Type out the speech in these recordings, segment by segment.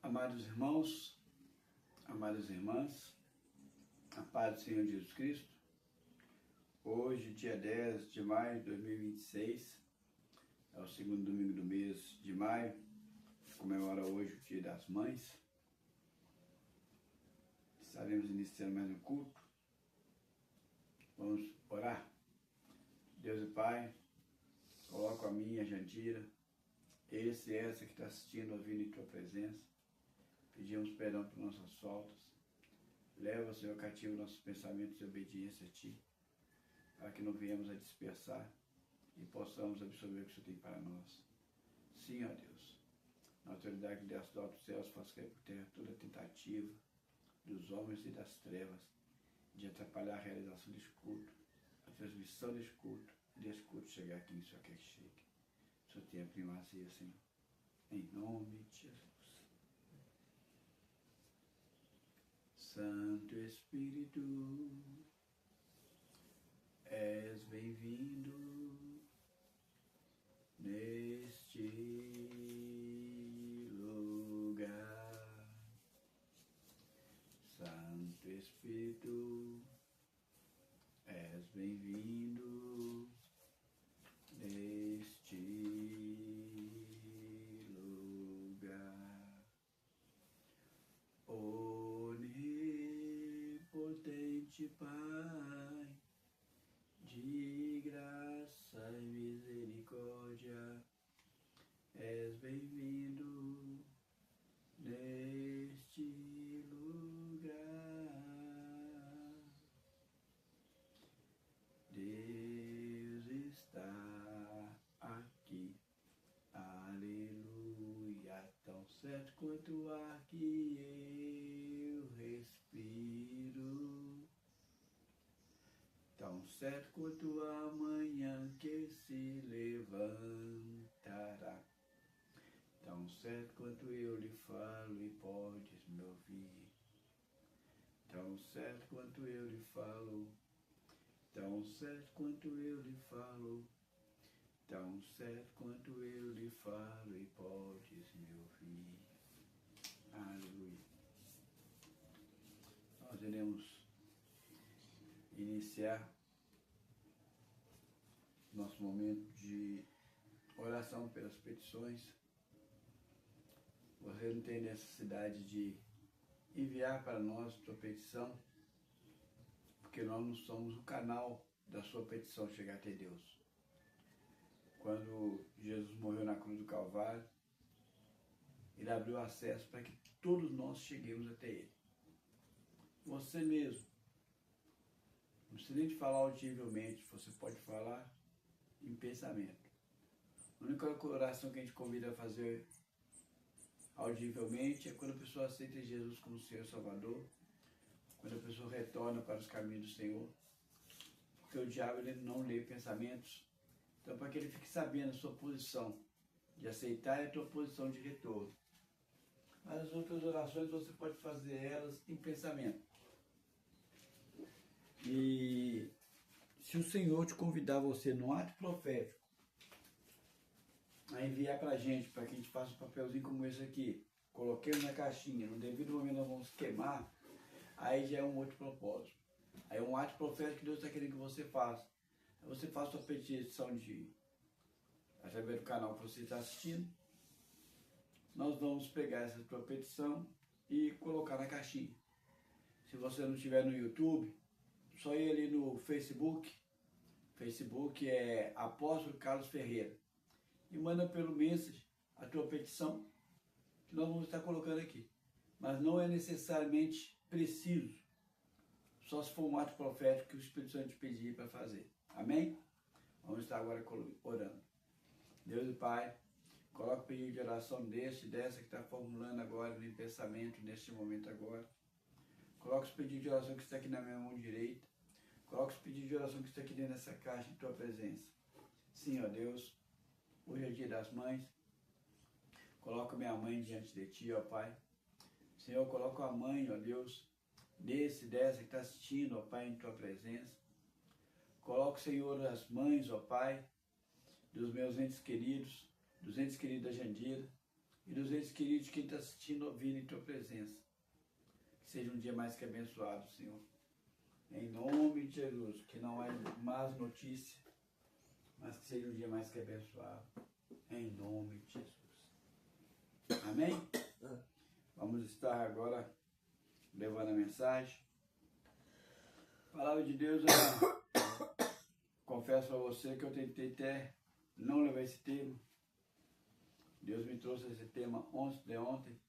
Amados irmãos, amadas irmãs, a paz do Senhor Jesus Cristo. Hoje, dia 10 de maio de 2026, é o segundo domingo do mês de maio, comemora hoje o Dia das Mães. Estaremos iniciando mais um culto. Vamos orar. Deus e Pai, coloco a minha, a Jandira, esse e essa que está assistindo, ouvindo em Tua presença. Pedimos perdão por nossas faltas. Leva, Senhor, cativo nossos pensamentos de obediência a Ti, para que não venhamos a dispersar e possamos absorver o que o Senhor tem para nós. Sim, ó Deus, na autoridade que deste do alto céus, faz cair por terra toda tentativa dos homens e das trevas de atrapalhar a realização deste culto, a transmissão deste culto, e deste culto chegar aqui em Senhor quer que chegue. O Senhor tenha primazia, Senhor, em nome de Jesus. Santo Espírito, és bem-vindo neste lugar. Santo Espírito, és bem-vindo neste lugar. Onipotente Pai, de graça e misericórdia, és bem-vindo neste lugar. Deus está aqui, aleluia, tão certo quanto o ar que eu respiro, tão certo quanto a manhã que se levantará, tão certo quanto eu lhe falo e podes me ouvir, tão certo quanto eu lhe falo, tão certo quanto eu lhe falo, tão certo quanto eu lhe falo e podes me ouvir. Aleluia. Nós iremos iniciar nosso momento de oração pelas petições. Você não tem necessidade de enviar para nós sua petição, porque nós não somos o canal da sua petição chegar até Deus. Quando Jesus morreu na cruz do Calvário, Ele abriu acesso para que todos nós cheguemos até Ele. Você mesmo, não precisa nem de falar audivelmente, você pode falar em pensamento. A única oração que a gente convida a fazer audivelmente é quando a pessoa aceita Jesus como Senhor e Salvador, quando a pessoa retorna para os caminhos do Senhor, porque o diabo ele não lê pensamentos. Então, para que ele fique sabendo a sua posição de aceitar e a tua posição de retorno. Mas as outras orações você pode fazer elas em pensamento. E se o Senhor te convidar você no ato profético a enviar para a gente, para que a gente faça um papelzinho como esse aqui, coloquemos na caixinha, no devido momento nós vamos queimar, aí já é um outro propósito. Aí é um ato profético que Deus está querendo que você faça. Você faz sua petição através do canal que você está assistindo. Nós vamos pegar essa tua petição e colocar na caixinha. Se você não estiver no YouTube, só ir ali no Facebook. Facebook é Apóstolo Carlos Ferreira. E manda pelo message a tua petição, que nós vamos estar colocando aqui. Mas não é necessariamente preciso, só se for um ato profético que o Espírito Santo te pedir para fazer. Amém? Vamos estar agora orando. Deus e Pai, coloca o pedido de oração dessa que está formulando agora no pensamento, neste momento agora. Coloca os pedidos de oração que está aqui na minha mão direita. Coloca os pedidos de oração que está aqui dentro dessa caixa em Tua presença. Sim, ó Deus, hoje é o Dia das Mães. Coloca minha mãe diante de Ti, ó Pai. Senhor, coloca a mãe, ó Deus, dessa que está assistindo, ó Pai, em Tua presença. Coloco, Senhor, as mães, ó Pai, dos meus entes queridos, dos entes queridos da Jandira, e dos entes queridos, quem está assistindo, ouvindo em tua presença. Que seja um dia mais que abençoado, Senhor. Em nome de Jesus, que não há más notícia, mas que seja um dia mais que abençoado. Em nome de Jesus. Amém? Vamos estar agora levando a mensagem. A palavra de Deus, eu confesso a você que eu tentei até não levar esse tema. Deus me trouxe esse tema ontem.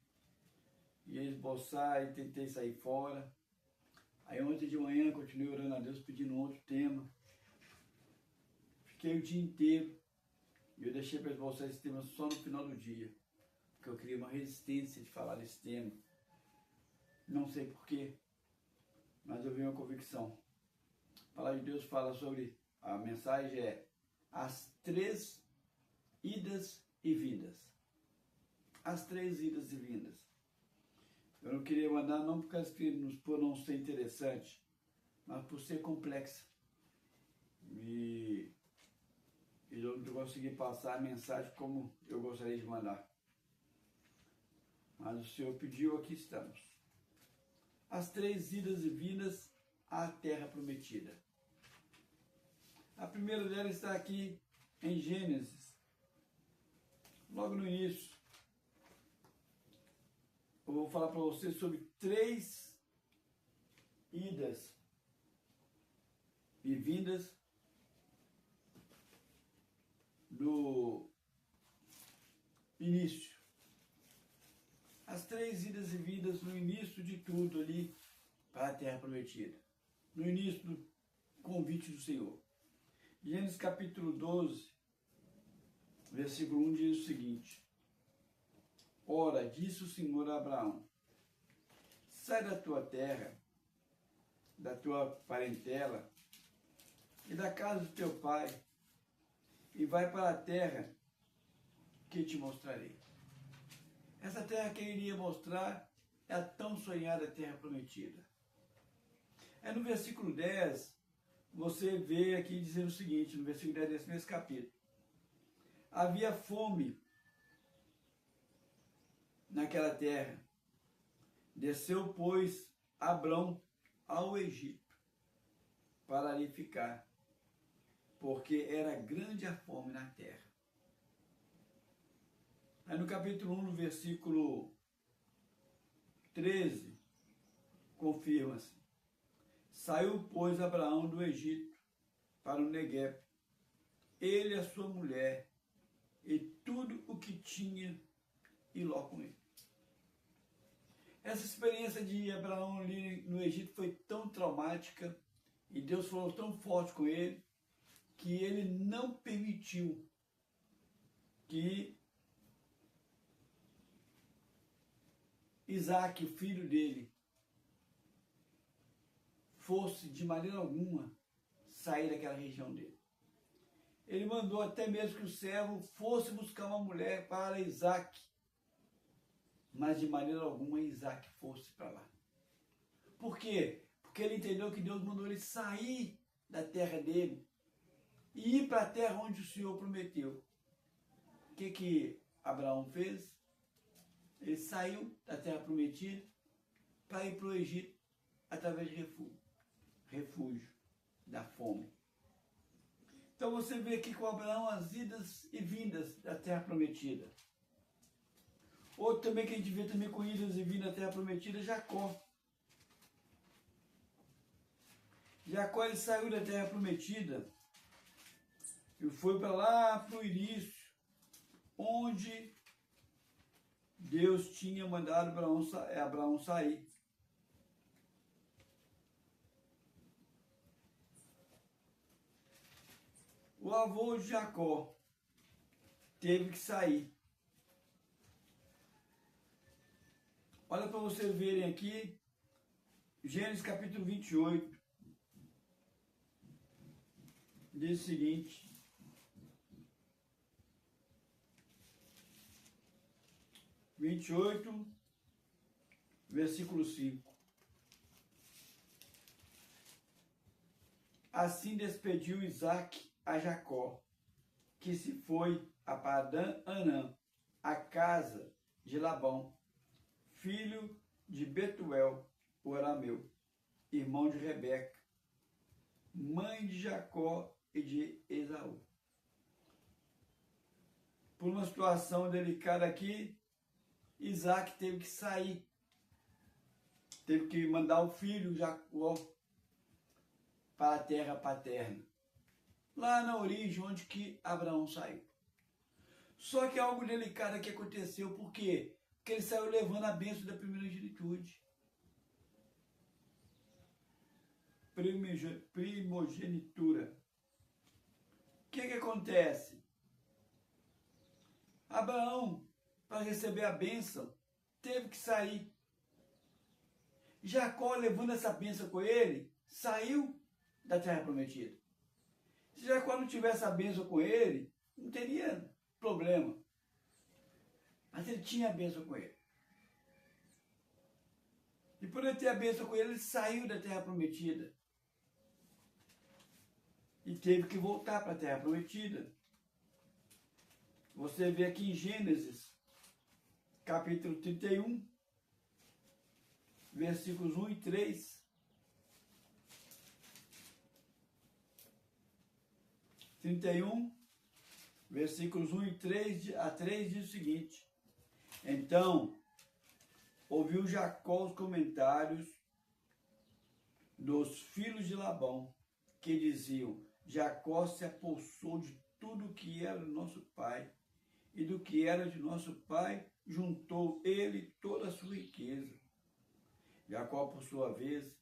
Ia esboçar e tentei sair fora. Aí ontem de manhã continuei orando a Deus pedindo um outro tema. Fiquei o dia inteiro e eu deixei para esboçar esse tema só no final do dia. Porque eu queria uma resistência de falar desse tema. Não sei porquê, mas eu vi uma convicção. A palavra de Deus fala sobre, a mensagem é as 3 idas e vindas. As 3 idas e vindas. Eu não queria mandar não por não ser interessante, mas por ser complexa. E eu não consegui passar a mensagem como eu gostaria de mandar. Mas o Senhor pediu, aqui estamos. As 3 idas e vindas à terra prometida. A primeira delas está aqui em Gênesis. Logo no início. Eu vou falar para você sobre 3 idas e vindas do início. As 3 idas e vindas no início de tudo ali para a terra prometida. No início do convite do Senhor. Gênesis capítulo 12, versículo 1 diz o seguinte: Ora, disse o Senhor a Abraão: sai da tua terra, da tua parentela e da casa do teu pai, e vai para a terra que te mostrarei. Essa terra que ele iria mostrar é a tão sonhada terra prometida. No versículo 10, você vê aqui dizendo o seguinte, no versículo 10 desse mesmo capítulo: havia fome naquela terra. Desceu, pois, Abrão ao Egito para ali ficar, porque era grande a fome na terra. Aí no capítulo 1, no versículo 13, confirma-se: saiu, pois, Abraão do Egito para o Negueb, ele, a sua mulher e tudo o que tinha, e Ló com ele. Essa experiência de Abraão ali no Egito foi tão traumática e Deus falou tão forte com ele que ele não permitiu que Isaac, o filho dele, fosse de maneira alguma sair daquela região dele. Ele mandou até mesmo que o servo fosse buscar uma mulher para Isaac, mas de maneira alguma Isaac fosse para lá. Por quê? Porque ele entendeu que Deus mandou ele sair da terra dele e ir para a terra onde o Senhor prometeu. O que Abraão fez? Ele saiu da terra prometida para ir para o Egito através de refúgio da fome. Então você vê aqui com Abraão as idas e vindas da terra prometida. Outro também que a gente vê também com idas e vindas da terra prometida é Jacó. Jacó, ele saiu da terra prometida e foi para lá, para o início, onde Deus tinha mandado Abraão sair. O avô de Jacó teve que sair. Olha para vocês verem aqui, Gênesis capítulo 28, diz o seguinte: 28, versículo 5. Assim despediu Isaac a Jacó, que se foi a Padã-Arã, a casa de Labão, filho de Betuel, o arameu, irmão de Rebeca, mãe de Jacó e de Esaú. Por uma situação delicada aqui, Isaac teve que sair, teve que mandar o filho Jacó para a terra paterna, lá na origem onde que Abraão saiu. Só que algo delicado aqui aconteceu, por quê? Porque ele saiu levando a bênção da primogenitura. O que acontece? Abraão, para receber a bênção, teve que sair. Jacó, levando essa bênção com ele, saiu da terra prometida. Se Jacó não tivesse a bênção com ele, não teria problema. Mas ele tinha a bênção com ele. E por ele ter a bênção com ele, ele saiu da terra prometida. E teve que voltar para a terra prometida. Você vê aqui em Gênesis, capítulo 31, versículos 1 e 3. 31, versículos 1 e 3 a 3 diz o seguinte: Então, ouviu Jacó os comentários dos filhos de Labão, que diziam: Jacó se apossou de tudo que era do nosso pai, e do que era de nosso pai, juntou ele toda a sua riqueza. Jacó, por sua vez,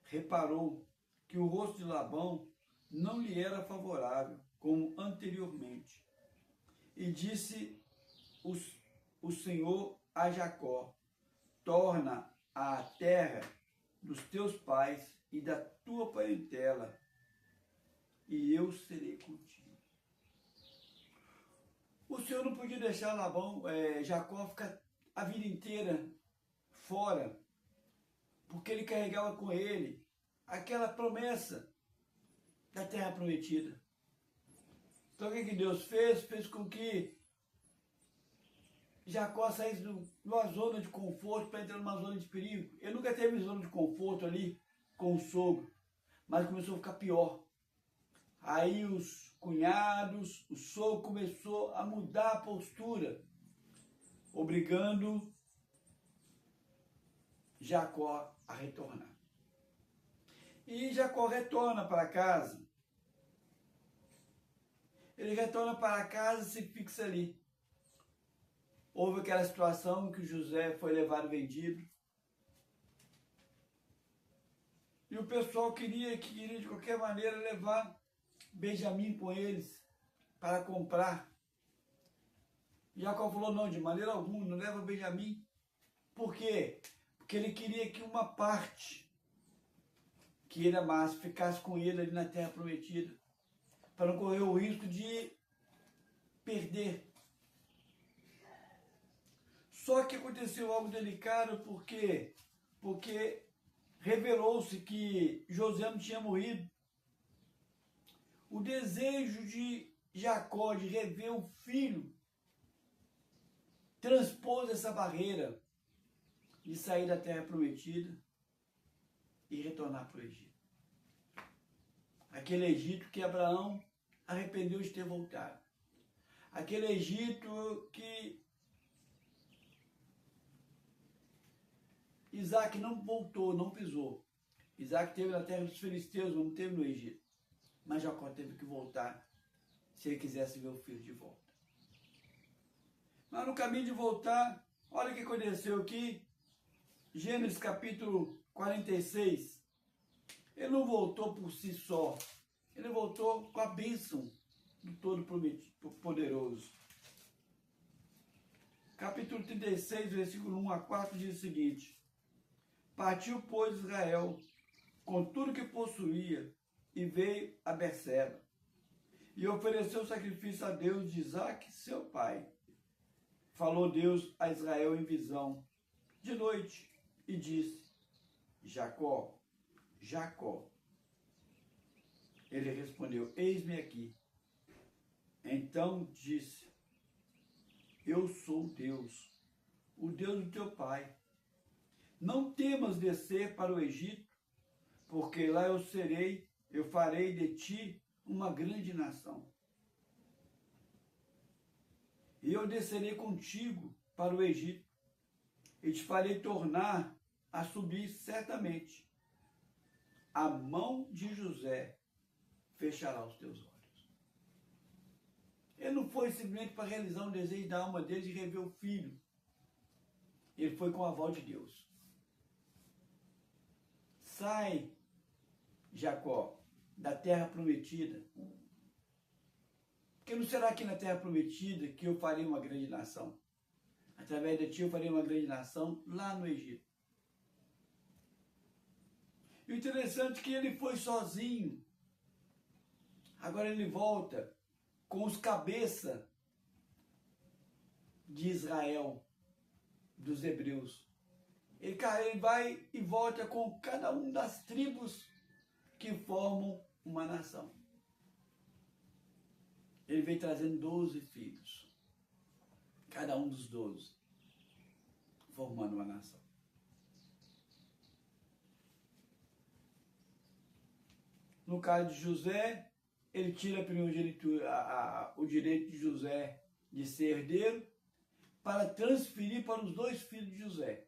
reparou que o rosto de Labão não lhe era favorável, como anteriormente. E disse o Senhor a Jacó: torna à terra dos teus pais e da tua parentela, e eu serei contigo. O Senhor não podia deixar Jacó ficar a vida inteira fora, porque ele carregava com ele aquela promessa da terra prometida. Então o que Deus fez? Fez com que Jacó saísse de uma zona de conforto para entrar numa zona de perigo. Ele nunca teve zona de conforto ali com o sogro, mas começou a ficar pior. Aí os cunhados, o sogro começou a mudar a postura, obrigando Jacó a retornar. E Jacó retorna para casa. Ele retorna para casa e se fixa ali. Houve aquela situação que José foi levado vendido. E o pessoal queria de qualquer maneira levar Benjamim com eles para comprar. Jacó falou: não, de maneira alguma, não leva Benjamim. Por quê? Porque ele queria que uma parte que ele amasse ficasse com ele ali na terra prometida, para não correr o risco de perder. Só que aconteceu algo delicado, porque revelou-se que José não tinha morrido. O desejo de Jacó de rever o filho transpôs essa barreira de sair da terra prometida e retornar para o Egito. Aquele Egito que Abraão arrependeu de ter voltado. Aquele Egito que Isaac não voltou, não pisou. Isaac esteve na terra dos filisteus, não esteve no Egito. Mas Jacó teve que voltar se ele quisesse ver o filho de volta. Mas no caminho de voltar, olha o que aconteceu aqui. Gênesis capítulo 46. Ele não voltou por si só. Ele voltou com a bênção do Todo-Poderoso. Capítulo 36, versículo 1 a 4 diz o seguinte: Partiu, pois, Israel com tudo que possuía e veio a Berseba e ofereceu sacrifício a Deus de Isaque, seu pai. Falou Deus a Israel em visão de noite e disse: Jacó, Jacó. Ele respondeu: eis-me aqui. Então disse: eu sou Deus, o Deus do teu pai. Não temas descer para o Egito, porque lá eu farei de ti uma grande nação. E eu descerei contigo para o Egito, e te farei tornar a subir certamente. A mão de José fechará os teus olhos. Ele não foi simplesmente para realizar um desejo da alma dele de rever o filho. Ele foi com a aval de Deus. Sai, Jacó, da terra prometida. Porque não será aqui na terra prometida que eu farei uma grande nação? Através de ti eu farei uma grande nação lá no Egito. E o interessante é que ele foi sozinho. Agora ele volta com os cabeças de Israel, dos hebreus. Ele vai e volta com cada uma das tribos que formam uma nação. Ele veio trazendo 12 filhos. Cada um dos 12 formando uma nação. No caso de José, ele tira a primogenitura, o direito de José de ser herdeiro, para transferir para os 2 filhos de José.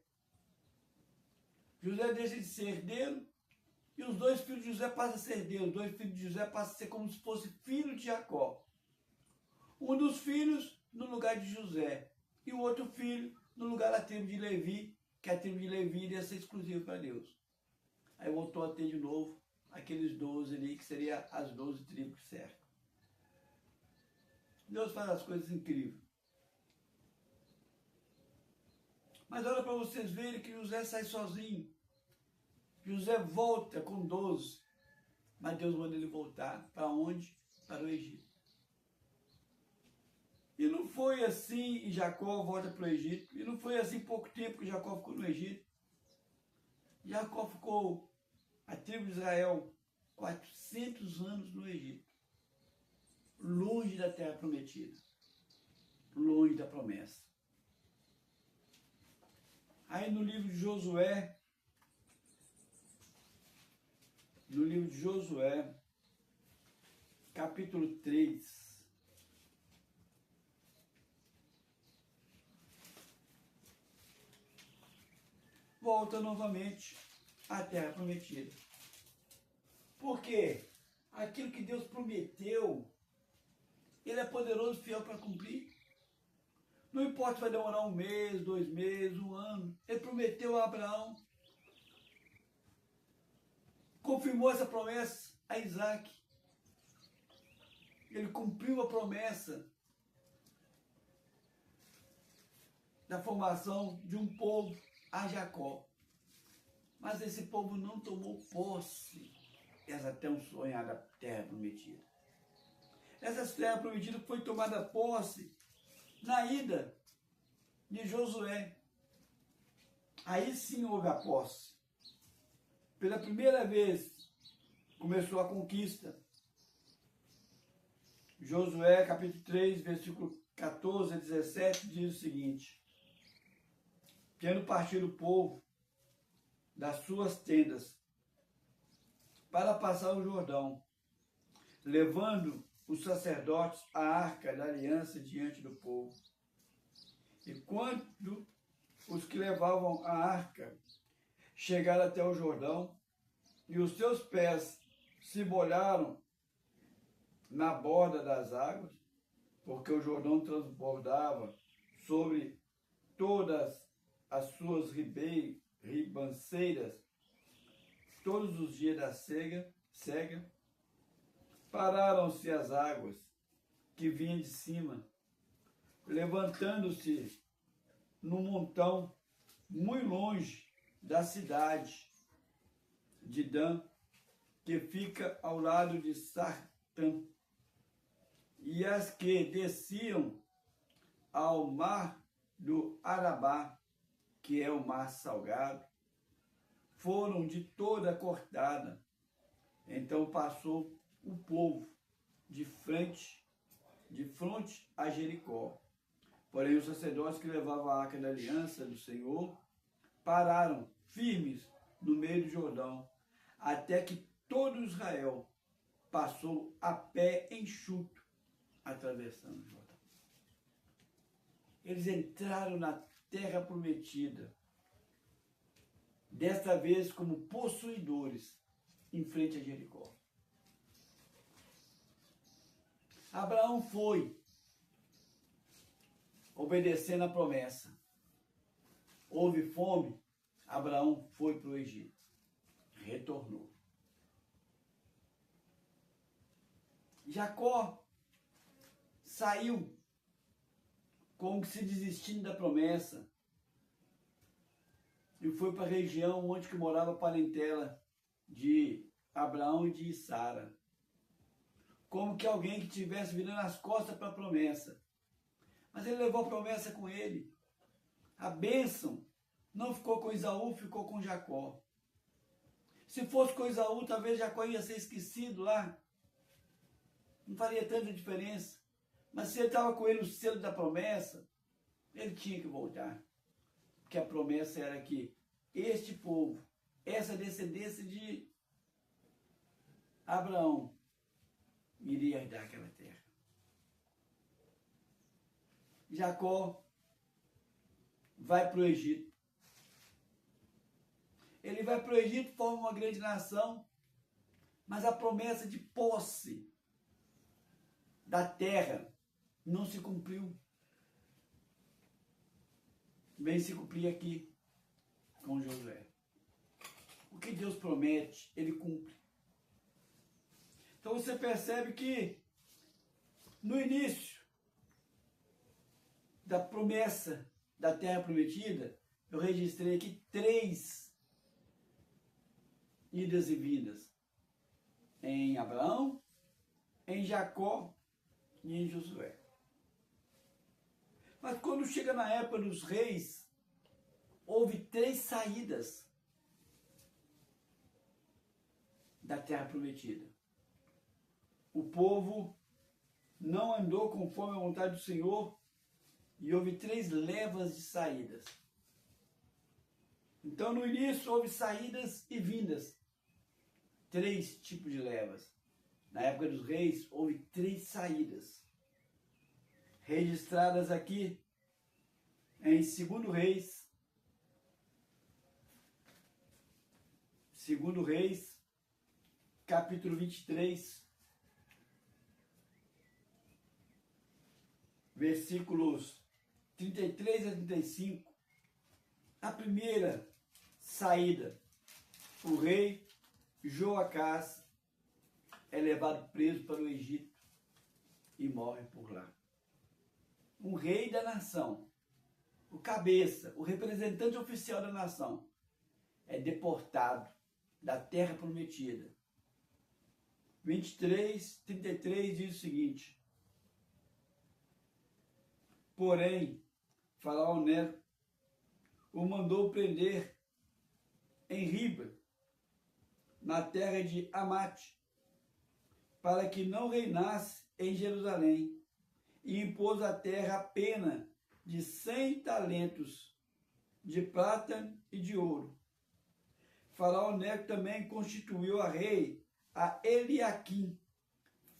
José deixa de ser herdeiro e os 2 filhos de José passam a ser herdeiros. Os 2 filhos de José passam a ser como se fosse filho de Jacó. Um dos filhos no lugar de José e o outro filho no lugar da tribo de Levi, que a tribo de Levi iria ser exclusiva para Deus. Aí voltou a ter de novo aqueles 12 ali, que seriam as 12 tribos que cercam. Deus faz as coisas incríveis. Mas olha para vocês verem que José sai sozinho. José volta com 12. Mas Deus manda ele voltar. Para onde? Para o Egito. E não foi assim e Jacó volta para o Egito. E não foi assim pouco tempo que Jacó ficou no Egito. Jacó ficou, a tribo de Israel, 400 anos no Egito. Longe da terra prometida. Longe da promessa. Aí no livro de Josué, capítulo 3, volta novamente à terra prometida. Porque aquilo que Deus prometeu, Ele é poderoso e fiel para cumprir. Não importa se vai demorar 1 mês, 2 meses, 1 ano. Ele prometeu a Abraão. Confirmou essa promessa a Isaac. Ele cumpriu a promessa da formação de um povo a Jacó. Mas esse povo não tomou posse dessa tão sonhada terra prometida. Essa terra prometida foi tomada posse na ida de Josué. Aí sim houve a posse. Pela primeira vez começou a conquista. Josué capítulo 3, versículo 14 a 17 diz o seguinte: tendo partido o povo das suas tendas para passar o Jordão, levando os sacerdotes a arca da aliança diante do povo. E quando os que levavam a arca chegaram até o Jordão, e os seus pés se molharam na borda das águas, porque o Jordão transbordava sobre todas as suas ribanceiras, todos os dias da cega, pararam-se as águas que vinham de cima, levantando-se num montão muito longe da cidade de Dan, que fica ao lado de Sartã, e as que desciam ao mar do Arabá, que é o mar salgado, foram de toda cortada. Então passou o povo de frente a Jericó, Porém, os sacerdotes que levavam a arca da aliança do Senhor pararam firmes no meio do Jordão, até que todo Israel passou a pé enxuto, atravessando o Jordão. Eles entraram na terra prometida, desta vez como possuidores, em frente a Jericó. Abraão foi, obedecendo a promessa. Houve fome, Abraão foi para o Egito, retornou. Jacó saiu como se desistindo da promessa e foi para a região onde que morava a parentela de Abraão e de Sara. Como que alguém que estivesse virando as costas para a promessa. Mas ele levou a promessa com ele. A bênção não ficou com Esaú, ficou com Jacó. Se fosse com Esaú, talvez Jacó ia ser esquecido lá. Não faria tanta diferença. Mas se ele estava com ele o selo da promessa, ele tinha que voltar. Porque a promessa era que este povo, essa descendência de Abraão, iria herdar aquela terra. Jacó vai para o Egito. Ele vai para o Egito, forma uma grande nação, mas a promessa de posse da terra não se cumpriu. Vem se cumprir aqui com Josué. O que Deus promete, Ele cumpre. Então você percebe que no início da promessa da terra prometida, eu registrei aqui 3 idas e vindas. Em Abraão, em Jacó e em Josué. Mas quando chega na época dos reis, houve 3 saídas da terra prometida. O povo não andou conforme a vontade do Senhor e houve 3 levas de saídas. Então no início houve saídas e vindas. 3 tipos de levas. Na época dos reis houve 3 saídas. Registradas aqui em 2 Reis. 2 Reis, capítulo 23, versículos 33 a 35. A primeira saída, o rei Joacás é levado preso para o Egito e morre por lá. Um rei da nação, o cabeça, o representante oficial da nação, é deportado da terra prometida. 23, 33 diz o seguinte: porém, Faraó Neco o mandou prender em Riba, na terra de Amate, para que não reinasse em Jerusalém, e impôs à terra a pena de 100 talentos de prata e de ouro. Faraó Neco também constituiu a rei a Eliaquim,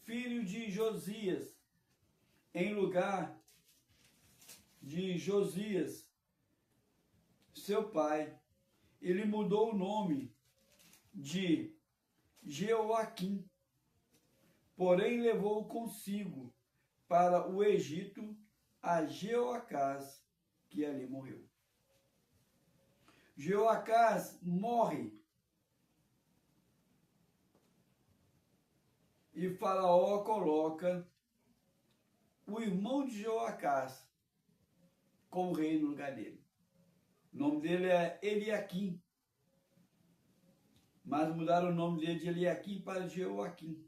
filho de Josias, em lugar de Josias, seu pai. Ele mudou o nome de Jeoaquim, porém levou consigo para o Egito a Jeoacás, que ali morreu. Jeoacás morre e Faraó coloca o irmão de Jeoacás como rei no lugar dele. O nome dele é Eliaquim, mas mudaram o nome dele de Eliaquim para Jeoaquim.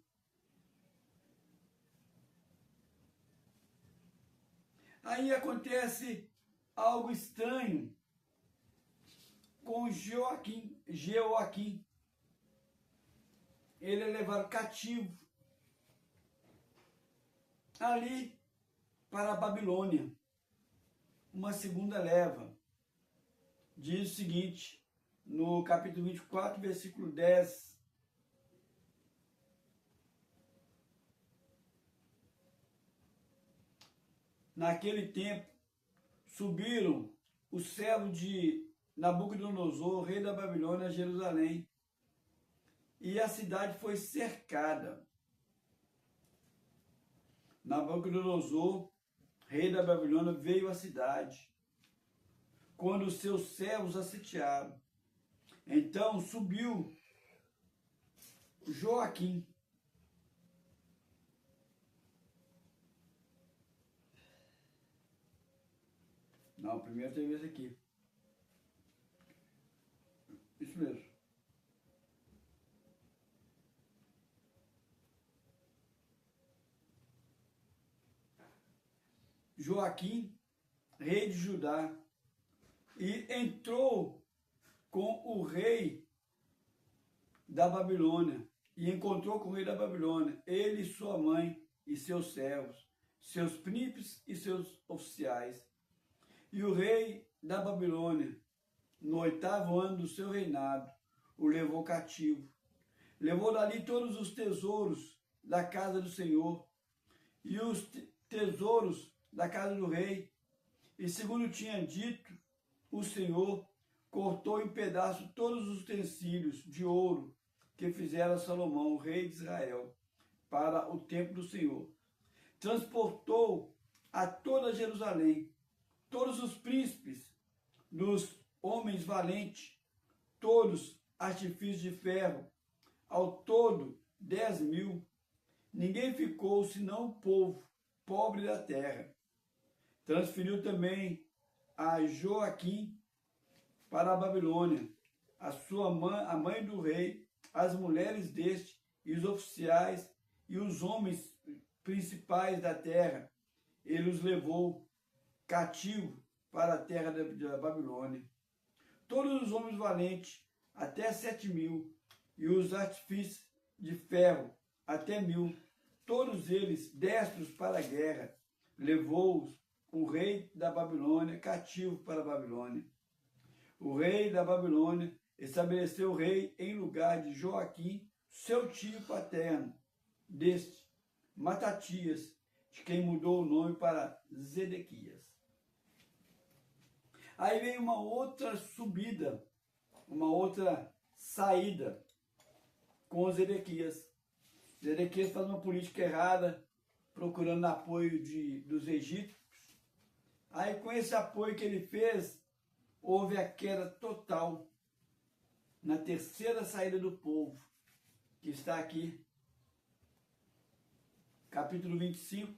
Aí acontece algo estranho com Jeoaquim. Ele é levado cativo ali para a Babilônia. uma segunda leva. Diz o seguinte, no capítulo 24, versículo 10. Naquele tempo, subiram os servos de Nabucodonosor, rei da Babilônia, a Jerusalém, e a cidade foi cercada. Nabucodonosor, rei da Babilônia, veio à cidade, quando os seus servos a sitiaram. Então subiu Joaquim, não, primeiro teve esse aqui. Isso mesmo. Joaquim, rei de Judá, e entrou com o rei da Babilônia, e encontrou com o rei da Babilônia, ele, sua mãe e seus servos, seus príncipes e seus oficiais. E o rei da Babilônia, no 8º ano do seu reinado, o levou cativo. Levou dali todos os tesouros da casa do Senhor e os tesouros da casa do rei. E segundo tinha dito o Senhor, cortou em pedaços todos os utensílios de ouro que fizera Salomão, rei de Israel, para o templo do Senhor. Transportou a toda Jerusalém todos os príncipes dos homens valentes, todos artifícios de ferro, ao todo 10.000. Ninguém ficou senão o povo pobre da terra. Transferiu também a Joaquim para a Babilônia, a mãe do rei, as mulheres deste, e os oficiais, e os homens principais da terra. Ele os levou cativo para a terra da Babilônia. Todos os homens valentes, até 7.000, e os artifícios de ferro, até 1.000, todos eles destros para a guerra, levou-os o rei da Babilônia cativo para a Babilônia. O rei da Babilônia estabeleceu o rei em lugar de Joaquim, seu tio paterno, deste, Matatias, de quem mudou o nome para Zedequias. Aí vem uma outra subida, uma outra saída com o Zedequias. Zedequias faz uma política errada, procurando apoio dos egípcios. Aí com esse apoio que ele fez, houve a queda total na terceira saída do povo, que está aqui, capítulo 25,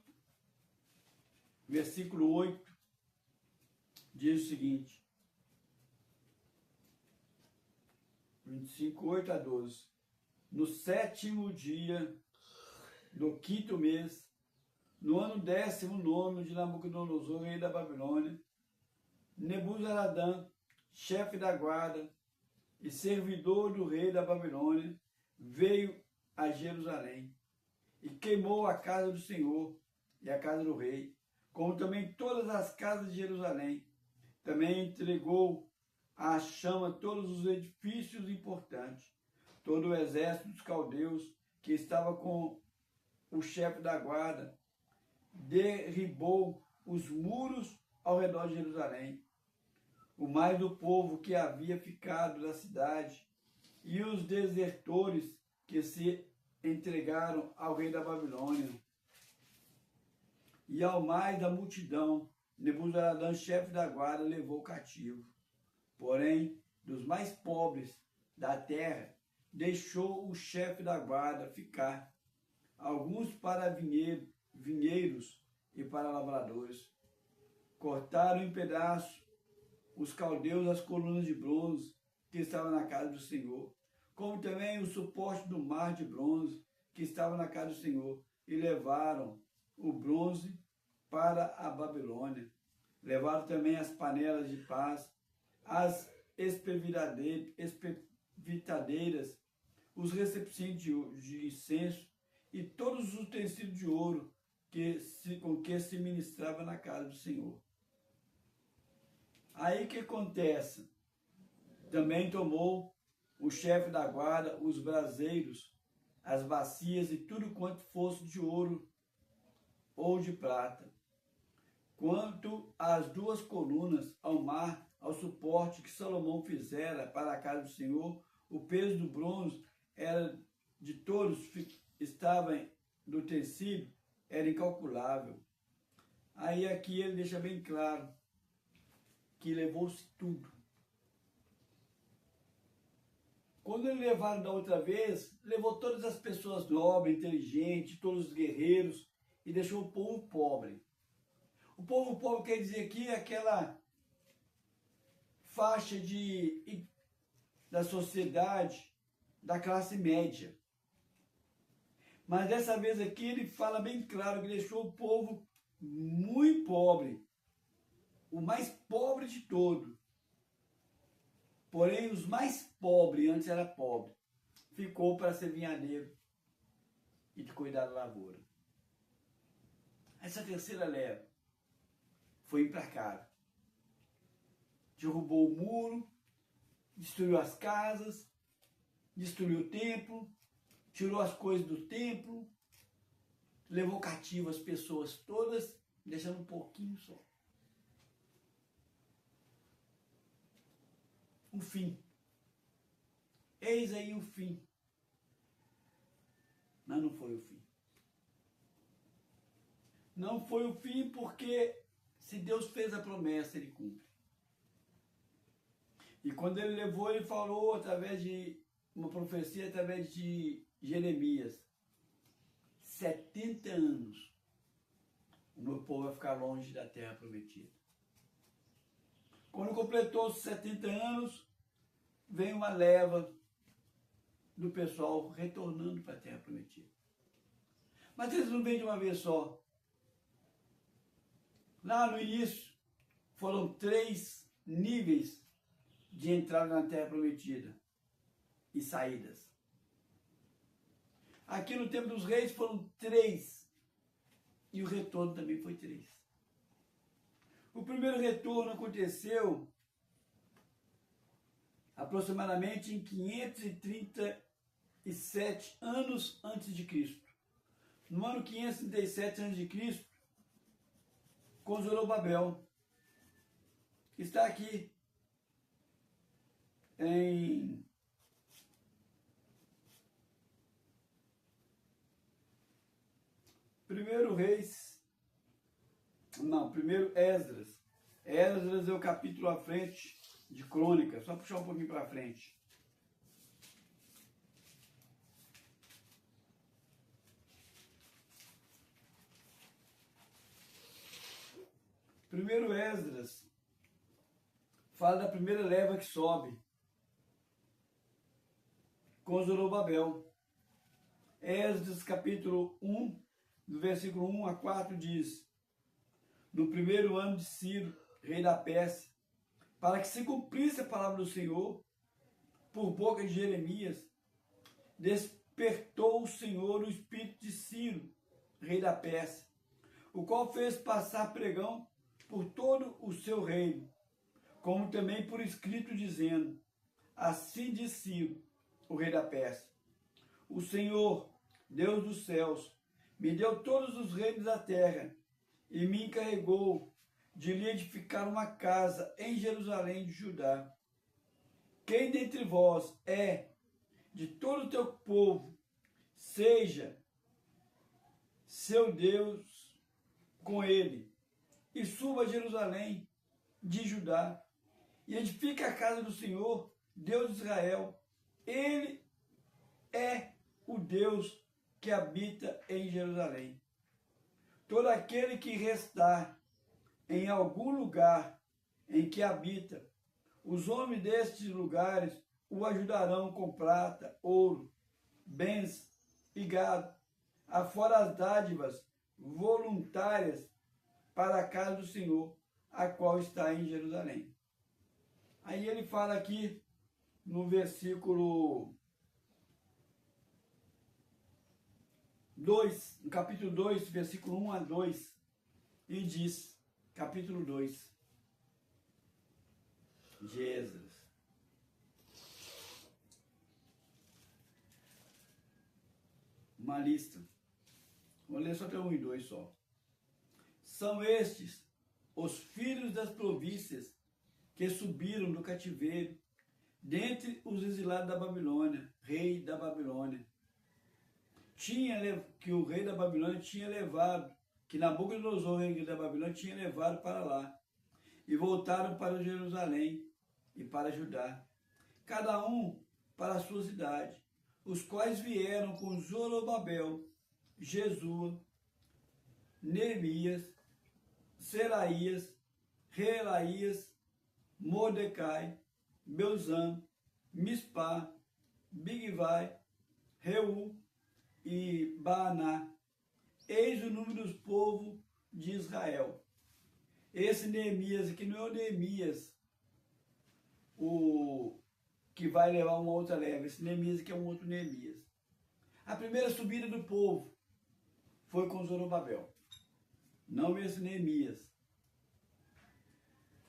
versículo 8, diz o seguinte, 25, 8 a 12. No 7º dia do 5º mês, no ano 19º de Nabucodonosor, rei da Babilônia, Nebuzaradã, chefe da guarda e servidor do rei da Babilônia, veio a Jerusalém e queimou a casa do Senhor e a casa do rei, como também todas as casas de Jerusalém. Também entregou à chama todos os edifícios importantes. Todo o exército dos caldeus que estava com o chefe da guarda derribou os muros ao redor de Jerusalém. O mais do povo que havia ficado da cidade e os desertores que se entregaram ao rei da Babilônia. E ao mais da multidão, Nebuzaradã, chefe da guarda, levou cativo. Porém, dos mais pobres da terra, deixou o chefe da guarda ficar, alguns para vinheiros e para lavradores. Cortaram em pedaços os caldeus as colunas de bronze que estavam na casa do Senhor, como também o suporte do mar de bronze que estava na casa do Senhor, e levaram o bronze para a Babilônia. Levaram também as panelas de paz, as espevitadeiras, os recepciones de incenso e todos os utensílios de ouro com que se ministrava na casa do Senhor. Aí o que acontece? Também tomou o chefe da guarda, os braseiros, as bacias e tudo quanto fosse de ouro ou de prata. Quanto às duas colunas, ao mar, ao suporte que Salomão fizera para a casa do Senhor, o peso do bronze era de todos estava do tecido, era incalculável. Aí aqui ele deixa bem claro que levou-se tudo. Quando ele levaram da outra vez, levou todas as pessoas nobres, inteligentes, todos os guerreiros e deixou o povo pobre. O povo pobre quer dizer aqui aquela faixa da sociedade, da classe média. Mas dessa vez aqui ele fala bem claro que deixou o povo muito pobre, o mais pobre de todo. Porém, os mais pobres, antes era pobre, ficou para ser vinhadeiro e de cuidar da lavoura. Essa terceira leva foi implacável. Derrubou o muro, destruiu as casas, destruiu o templo, tirou as coisas do templo, levou cativo as pessoas todas, deixando um pouquinho só. O fim. Eis aí o fim. Mas não foi o fim. Não foi o fim porque se Deus fez a promessa, Ele cumpre. E quando Ele levou, Ele falou através de uma profecia, através de Jeremias. 70 anos o meu povo vai ficar longe da terra prometida. Quando completou os 70 anos, vem uma leva do pessoal retornando para a terra prometida. Mas eles não vêm de uma vez só. Lá no início, foram 3 níveis de entrada na terra prometida e saídas. Aqui no tempo dos reis foram 3. E o retorno também foi 3. O primeiro retorno aconteceu aproximadamente em 537 anos antes de Cristo. No ano 537 antes de Cristo, com Zorobabel, que está aqui em primeiro Esdras. Esdras é o capítulo à frente de Crônica, só puxar um pouquinho para frente. Primeiro Esdras fala da primeira leva que sobe com Zorobabel. Esdras capítulo 1, do versículo 1 a 4 diz: no primeiro ano de Ciro, rei da Pérsia, para que se cumprisse a palavra do Senhor, por boca de Jeremias, despertou o Senhor o espírito de Ciro, rei da Pérsia, o qual fez passar pregão por todo o seu reino, como também por escrito dizendo: assim diz Ciro, o rei da Pérsia: o Senhor, Deus dos céus, me deu todos os reinos da terra e me encarregou de lhe edificar uma casa em Jerusalém de Judá. Quem dentre vós é de todo o teu povo, seja seu Deus com ele, e suba a Jerusalém de Judá, e edifique a casa do Senhor, Deus de Israel. Ele é o Deus que habita em Jerusalém. Todo aquele que restar em algum lugar em que habita, os homens destes lugares o ajudarão com prata, ouro, bens e gado, afora as dádivas voluntárias para a casa do Senhor, a qual está em Jerusalém. Aí ele fala aqui no versículo 2, no capítulo 2, versículo 1 a 2, e diz, capítulo 2: de Esdras. Uma lista. Vou ler só até 1 e 2 só. São estes os filhos das províncias que subiram do cativeiro, dentre os exilados da Babilônia, rei da Babilônia. Que o rei da Babilônia tinha levado, que Nabucodonosor, rei da Babilônia, tinha levado para lá. E voltaram para Jerusalém e para Judá, cada um para a sua cidade, os quais vieram com Zorobabel, Jesua, Neemias, Seraías, Reelaías, Mordecai, Bilzan, Mispá, Bigvai, Reu e Baaná. Eis o número dos povos de Israel. Esse Neemias aqui não é o Neemias, o que vai levar uma outra leva. Esse Neemias aqui é um outro Neemias. A primeira subida do povo foi com Zorobabel, não esse Neemias.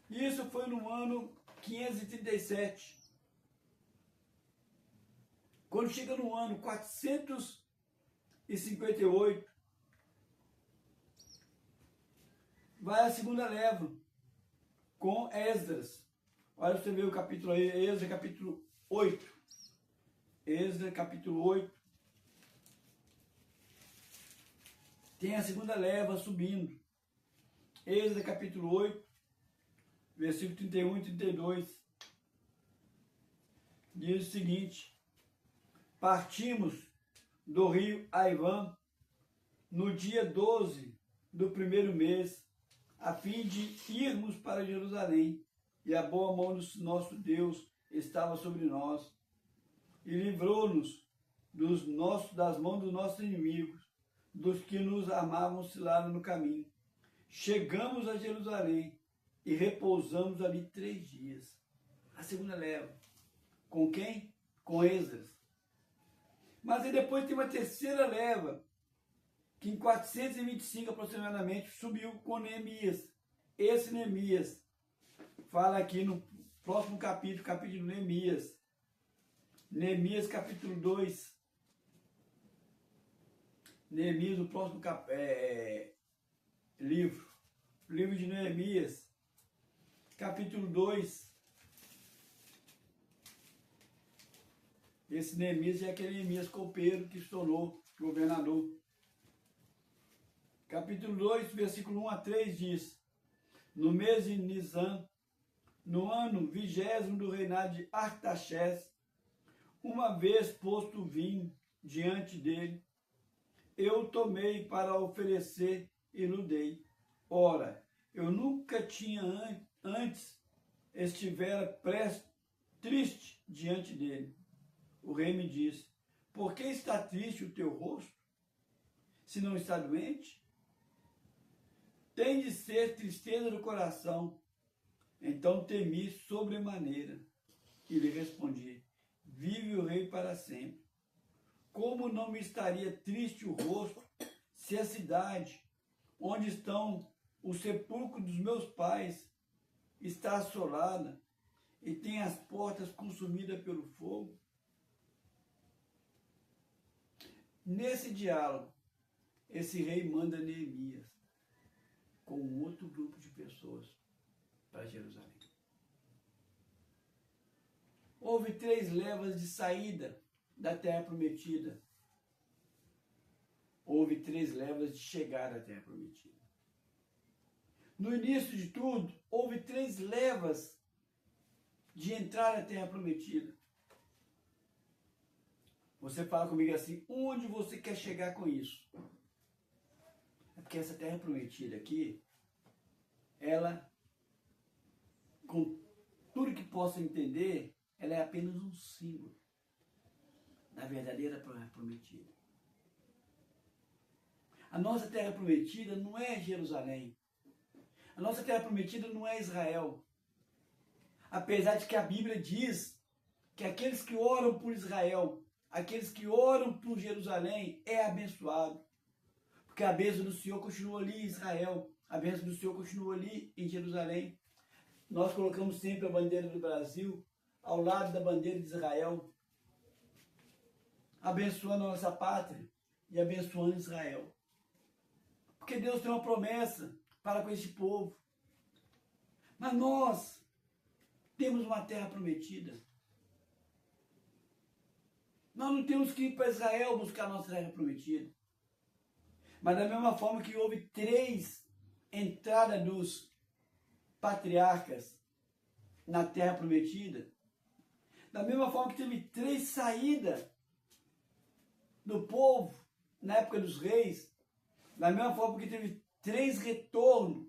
Isso foi no ano 537. Quando chega no ano 458, vai a segunda leva, com Esdras. Olha pra você ver o capítulo aí, Esdras capítulo 8. Esdras capítulo 8. Tem a segunda leva subindo. Esdras capítulo 8, versículo 31 e 32. Diz o seguinte: partimos do rio Aivã no dia 12 do primeiro mês, a fim de irmos para Jerusalém, e a boa mão do nosso Deus estava sobre nós, e livrou-nos das mãos dos nossos inimigos, dos que nos amavam cilaram no caminho. Chegamos a Jerusalém e repousamos ali 3 dias. A segunda leva. Com quem? Com Esdras. Mas aí depois tem uma terceira leva, que em 425 aproximadamente subiu com Neemias. Esse Neemias fala aqui no próximo capítulo, capítulo de Neemias. Neemias capítulo 2. Neemias, o próximo livro. Livro de Neemias, capítulo 2. Esse Neemias é aquele Neemias copeiro que se tornou governador. Capítulo 2, versículo 1 a 3 diz: no mês de Nisan, no ano 20º do reinado de Artaxerxes, uma vez posto o vinho diante dele, eu tomei para oferecer e lhe dei. Ora, eu nunca tinha antes estivera triste diante dele. O rei me disse: por que está triste o teu rosto, se não está doente? Tem de ser tristeza do coração. Então temi sobremaneira e lhe respondi: vive o rei para sempre. Como não me estaria triste o rosto, se a cidade onde estão os sepulcros dos meus pais está assolada e tem as portas consumidas pelo fogo? Nesse diálogo, esse rei manda Neemias com um outro grupo de pessoas para Jerusalém. Houve 3 levas de saída da terra prometida. Houve 3 levas de chegada à terra prometida. No início de tudo, houve 3 levas de entrar na terra prometida. Você fala comigo assim: onde você quer chegar com isso? É porque essa terra prometida aqui, ela, com tudo que possa entender, ela é apenas um símbolo da verdadeira terra prometida. A nossa terra prometida não é Jerusalém. A nossa terra prometida não é Israel. Apesar de que a Bíblia diz que aqueles que oram por Israel, aqueles que oram por Jerusalém, é abençoado. Porque a bênção do Senhor continua ali em Israel. A bênção do Senhor continua ali em Jerusalém. Nós colocamos sempre a bandeira do Brasil ao lado da bandeira de Israel, abençoando a nossa pátria e abençoando Israel. Porque Deus tem uma promessa para com este povo. Mas nós temos uma terra prometida. Nós não temos que ir para Israel buscar a nossa terra prometida. Mas da mesma forma que houve 3 entradas dos patriarcas na terra prometida, da mesma forma que teve 3 saídas do povo na época dos reis, da mesma forma que teve 3 retornos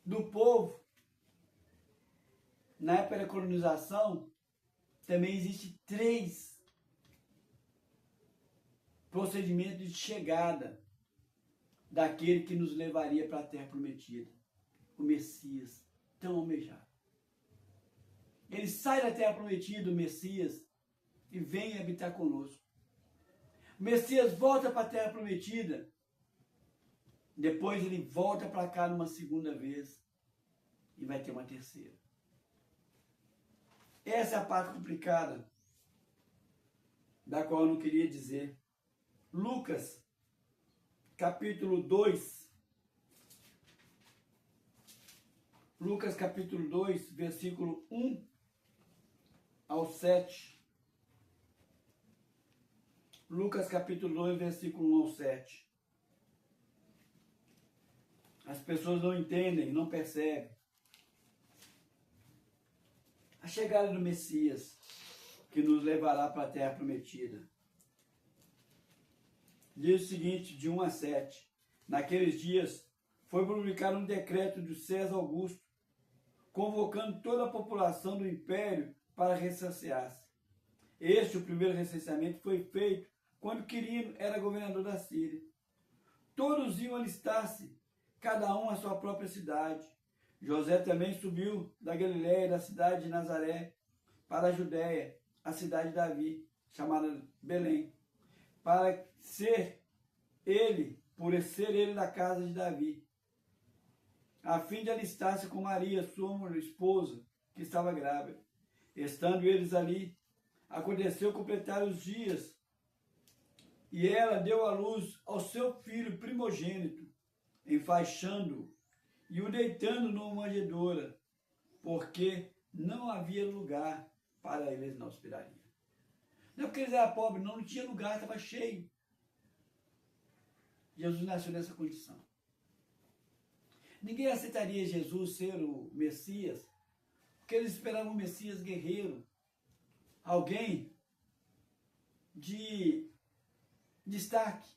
do povo na época da colonização, também existe 3 procedimentos de chegada daquele que nos levaria para a terra prometida, o Messias tão almejado. Ele sai da terra prometida, o Messias, e vem habitar conosco. O Messias volta para a terra prometida, depois ele volta para cá numa segunda vez e vai ter uma terceira. Essa é a parte complicada, da qual eu não queria dizer. Lucas, capítulo 2. Lucas, capítulo 2, versículo 1 ao 7. Lucas, capítulo 2, versículo 1 ao 7. As pessoas não entendem, não percebem. A chegada do Messias, que nos levará para a terra prometida. Diz o seguinte, de 1 a 7. Naqueles dias, foi publicado um decreto do César Augusto, convocando toda a população do império para recensear-se. O primeiro recenseamento, foi feito quando Quirino era governador da Síria. Todos iam alistar-se, cada um à sua própria cidade. José também subiu da Galiléia, da cidade de Nazaré, para a Judéia, a cidade de Davi, chamada Belém, para ser ele da casa de Davi, a fim de alistar-se com Maria, sua esposa, que estava grávida. Estando eles ali, aconteceu completar os dias, e ela deu à luz ao seu filho primogênito, enfaixando-o e o deitando numa manjedoura, porque não havia lugar para eles na hospedaria. Não é porque eles eram pobres, não tinha lugar, estava cheio. Jesus nasceu nessa condição. Ninguém aceitaria Jesus ser o Messias, porque eles esperavam um Messias guerreiro, alguém de destaque.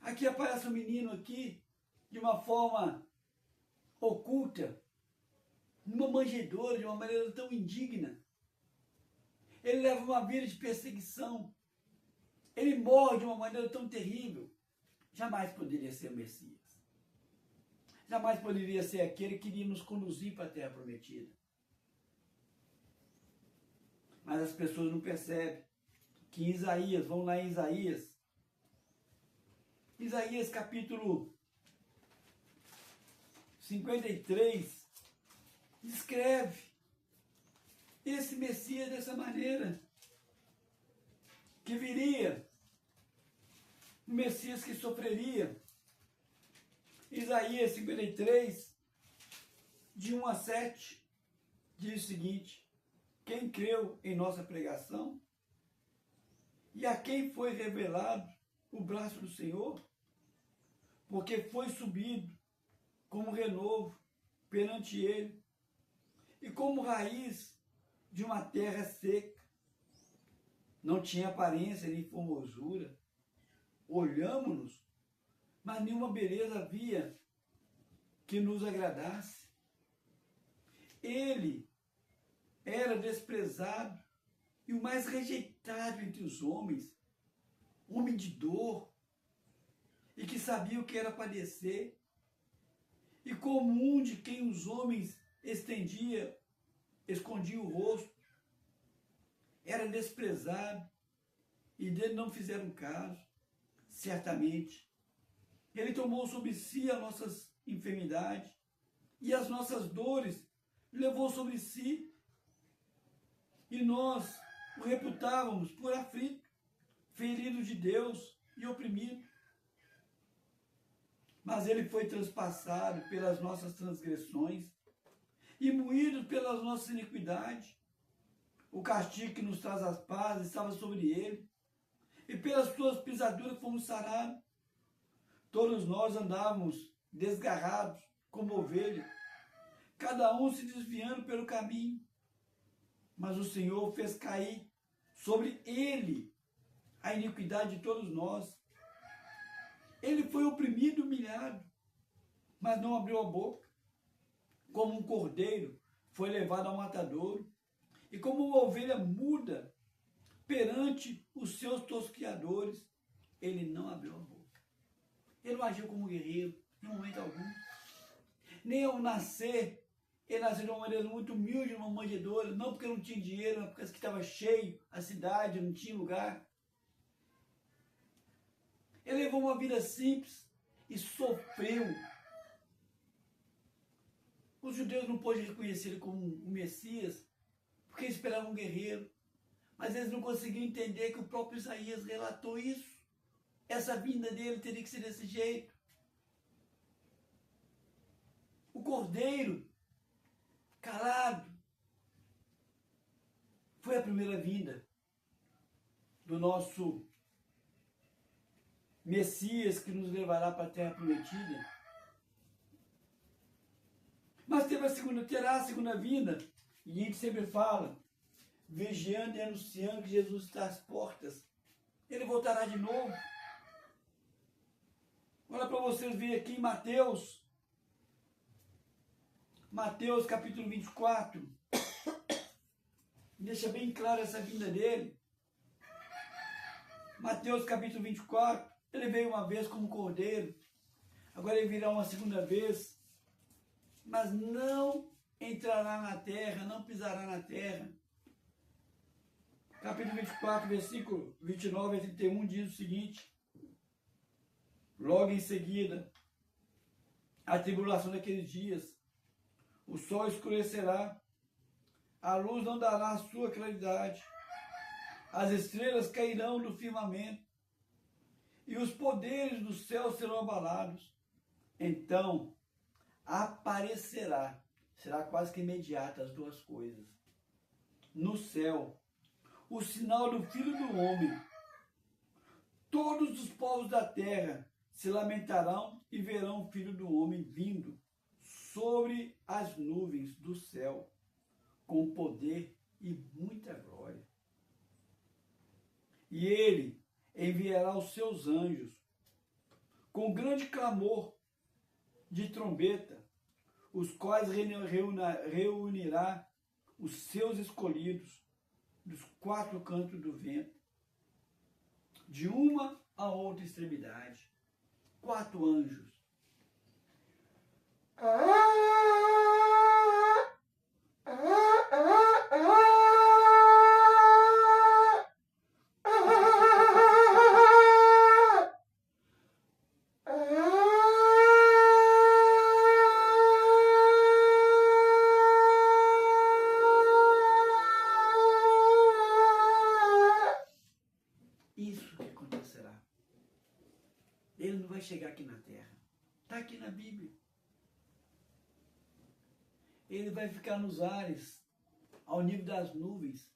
Aqui aparece um menino aqui, de uma forma oculta, numa manjedoura, de uma maneira tão indigna. Ele leva uma vida de perseguição. Ele morre de uma maneira tão terrível. Jamais poderia ser o Messias. Jamais poderia ser aquele que iria nos conduzir para a terra prometida. Mas as pessoas não percebem que em Isaías, vão lá em Isaías, capítulo 53, descreve esse Messias dessa maneira, que viria, o Messias que sofreria. Isaías 53, de 1 a 7, diz o seguinte: quem creu em nossa pregação? E a quem foi revelado o braço do Senhor? Porque foi subido como renovo perante ele, e como raiz de uma terra seca. Não tinha aparência nem formosura. Olhamo-nos, mas nenhuma beleza havia que nos agradasse. Ele era desprezado e o mais rejeitado entre os homens, homem de dor, e que sabia o que era padecer, e como um de quem os homens escondia o rosto. Era desprezado, e dele não fizeram caso. Certamente, ele tomou sobre si as nossas enfermidades e as nossas dores levou sobre si, e nós o reputávamos por aflito, ferido de Deus e oprimido. Mas ele foi transpassado pelas nossas transgressões e moído pelas nossas iniquidades. O castigo que nos traz as pazes estava sobre ele, e pelas suas pisaduras fomos sarados. Todos nós andávamos desgarrados como ovelha, cada um se desviando pelo caminho. Mas o Senhor fez cair sobre ele a iniquidade de todos nós. Ele foi oprimido e humilhado, mas não abriu a boca. Como um cordeiro foi levado ao matadouro, e como uma ovelha muda perante os seus tosquiadores, ele não abriu a boca. Ele não agiu como guerreiro, em momento algum. Nem ao nascer, ele nasceu de uma maneira muito humilde, numa manjedoura, não porque não tinha dinheiro, mas porque estava cheio a cidade, não tinha lugar. Ele levou uma vida simples e sofreu. Os judeus não podiam reconhecer ele como um Messias, porque esperavam um guerreiro. Mas eles não conseguiam entender que o próprio Isaías relatou isso. Essa vinda dele teria que ser desse jeito. O cordeiro, calado, foi a primeira vinda do nosso Messias que nos levará para a terra prometida. Mas terá a segunda vinda, e a gente sempre fala, vigiando e anunciando que Jesus está às portas. Ele voltará de novo. Olha para vocês verem aqui em Mateus capítulo 24. Deixa bem claro essa vinda dele. Mateus capítulo 24. Ele veio uma vez como cordeiro. Agora ele virá uma segunda vez. Mas não entrará na terra, não pisará na terra. Capítulo 24, versículo 29 a 31 diz o seguinte: logo em seguida, a tribulação daqueles dias, o sol escurecerá, a luz não dará a sua claridade, as estrelas cairão do firmamento, e os poderes do céu serão abalados. Então aparecerá, será quase que imediata as duas coisas, no céu, o sinal do Filho do Homem. Todos os povos da terra se lamentarão e verão o Filho do Homem vindo sobre as nuvens do céu, com poder e muita glória. E ele enviará os seus anjos com grande clamor de trombeta, os quais reunirá os seus escolhidos dos quatro cantos do vento, de uma a outra extremidade. 4 anjos. Isso que acontecerá. Ele não vai chegar aqui na terra. Está aqui na Bíblia. Ele vai ficar nos ares, ao nível das nuvens.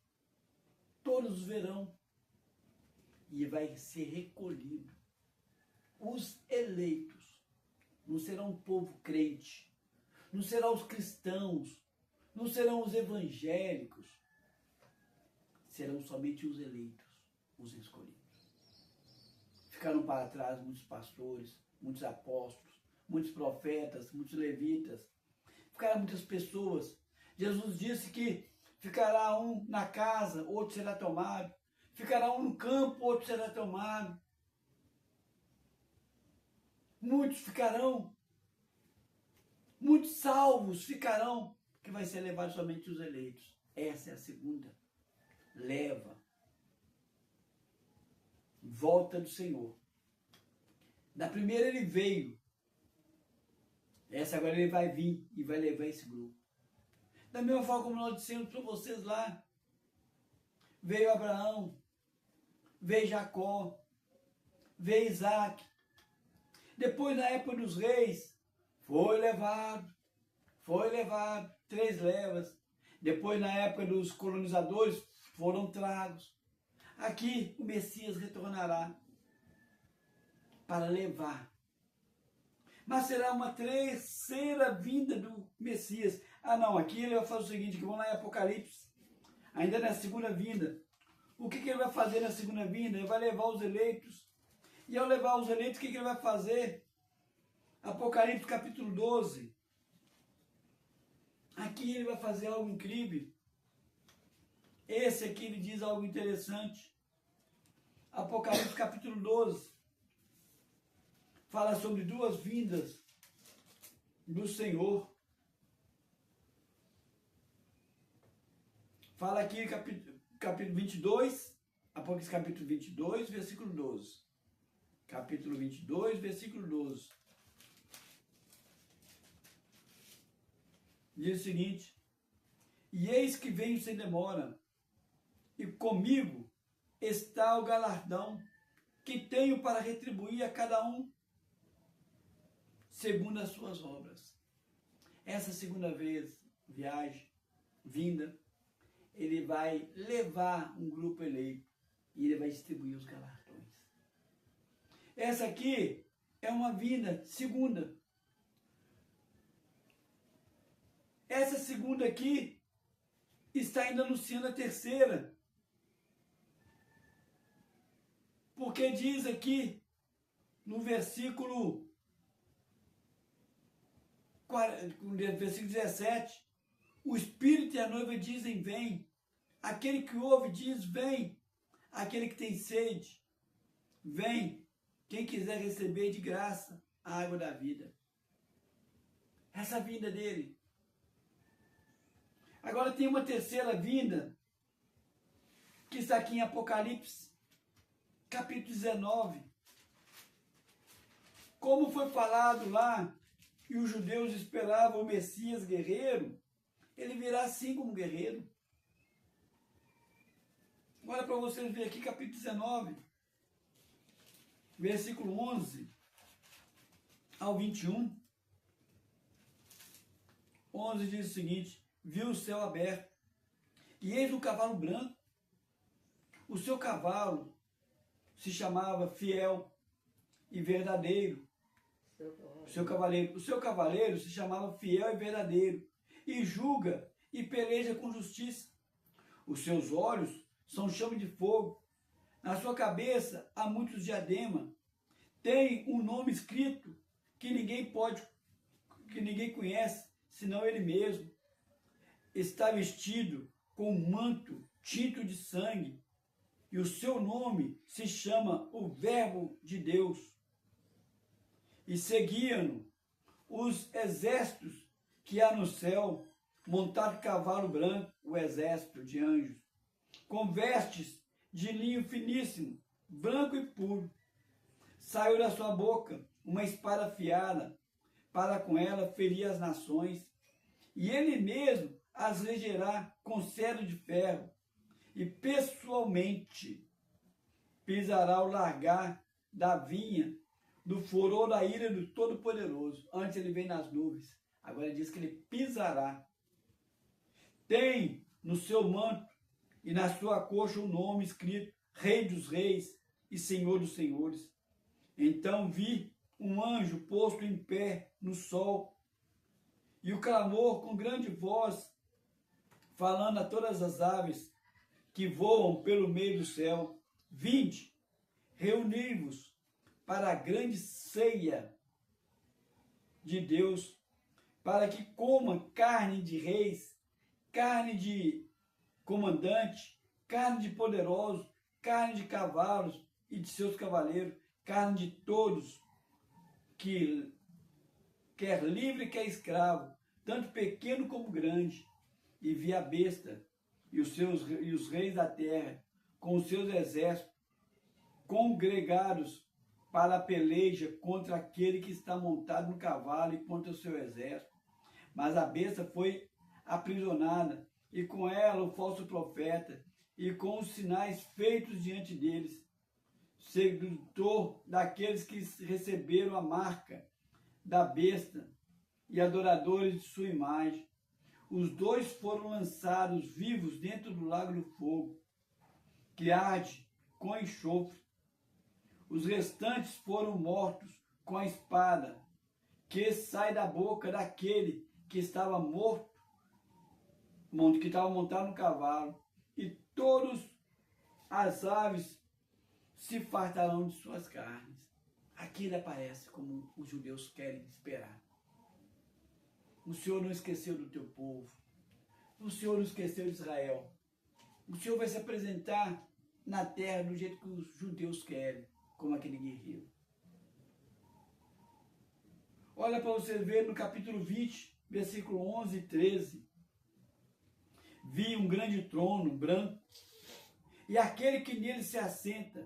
Todos os verão. E vai ser recolhido. Os eleitos. Não serão um povo crente. Não serão os cristãos. Não serão os evangélicos. Serão somente os eleitos, os escolhidos. Ficaram para trás muitos pastores, muitos apóstolos, muitos profetas, muitos levitas. Ficaram muitas pessoas. Jesus disse que ficará um na casa, outro será tomado. Ficará um no campo, outro será tomado. Muitos ficarão. Muitos salvos ficarão, que vai ser levado somente os eleitos. Essa é a segunda leva. Volta do Senhor. Na primeira ele veio Essa agora ele vai vir e vai levar esse grupo. Da mesma forma como nós dissemos para vocês lá, veio Abraão, veio Jacó, veio Isaac. Depois, na época dos reis, foi levado, 3 levas. Depois, na época dos colonizadores, foram tragos. Aqui, o Messias retornará para levar. Mas será uma terceira vinda do Messias. Ah não, aqui ele vai fazer o seguinte, que vamos lá em Apocalipse, ainda na segunda vinda. O que ele vai fazer na segunda vinda? Ele vai levar os eleitos. E ao levar os eleitos, o que ele vai fazer? Apocalipse capítulo 12. Aqui ele vai fazer algo incrível. Esse aqui ele diz algo interessante. Apocalipse capítulo 12. Fala sobre 2 vindas do Senhor. Fala aqui capítulo 22, Apocalipse capítulo 22, versículo 12. Capítulo 22, versículo 12. Diz o seguinte: e eis que venho sem demora, e comigo está o galardão que tenho para retribuir a cada um segundo as suas obras. Essa segunda vez, vinda, ele vai levar um grupo eleito e ele vai distribuir os galardões. Essa aqui é uma vinda segunda. Essa segunda aqui está ainda anunciando a terceira. Porque diz aqui no versículo 17, o Espírito e a noiva dizem, vem. Aquele que ouve diz, vem. Aquele que tem sede, vem. Quem quiser receber de graça a água da vida. Essa vinda dele. Agora tem uma terceira vinda, que está aqui em Apocalipse, capítulo 19. Como foi falado lá, que os judeus esperavam o Messias guerreiro, ele virá assim como guerreiro. Olha para vocês verem aqui, capítulo 19, versículo 11 ao 21. 11 diz o seguinte: viu o céu aberto, e eis um cavalo branco. O seu cavalo se chamava Fiel e Verdadeiro. O seu cavaleiro se chamava Fiel e Verdadeiro, e julga e peleja com justiça. Os seus olhos são chama de fogo, na sua cabeça há muitos diademas, tem um nome escrito que ninguém conhece, senão ele mesmo. Está vestido com um manto tinto de sangue, e o seu nome se chama o Verbo de Deus. E seguiam-no os exércitos que há no céu, montado cavalo branco, o exército de anjos, com vestes de linho finíssimo, branco e puro. Saiu da sua boca uma espada afiada, para com ela ferir as nações, e ele mesmo as regerá com cetro de ferro, e pessoalmente pisará o largar da vinha do furor da ira do Todo-Poderoso. Antes ele vem nas nuvens, agora ele diz que ele pisará. Tem no seu manto e na sua coxa um nome escrito: Rei dos Reis e Senhor dos Senhores. Então vi um anjo posto em pé no sol, e o clamor com grande voz, falando a todas as aves que voam pelo meio do céu: vinde, reuni-vos para a grande ceia de Deus, para que coma carne de reis, carne de comandante, carne de poderosos, carne de cavalos e de seus cavaleiros, carne de todos, que quer livre, quer escravo, tanto pequeno como grande. E vi a besta e os reis da terra, com os seus exércitos, congregados para a peleja contra aquele que está montado no cavalo e contra o seu exército. Mas a besta foi aprisionada, e com ela o falso profeta, e com os sinais feitos diante deles, sedutor daqueles que receberam a marca da besta e adoradores de sua imagem. Os dois foram lançados vivos dentro do lago do fogo, que arde com enxofre. Os restantes foram mortos com a espada, que sai da boca daquele que estava morto, que estava montado no cavalo, e todas as aves se fartarão de suas carnes. Aqui ele aparece como os judeus querem esperar. O Senhor não esqueceu do teu povo. O Senhor não esqueceu de Israel. O Senhor vai se apresentar na terra do jeito que os judeus querem, como aquele guerreiro. Olha para você ver no capítulo 20, versículo 11 e 13. Vi um grande trono branco, e aquele que nele se assenta,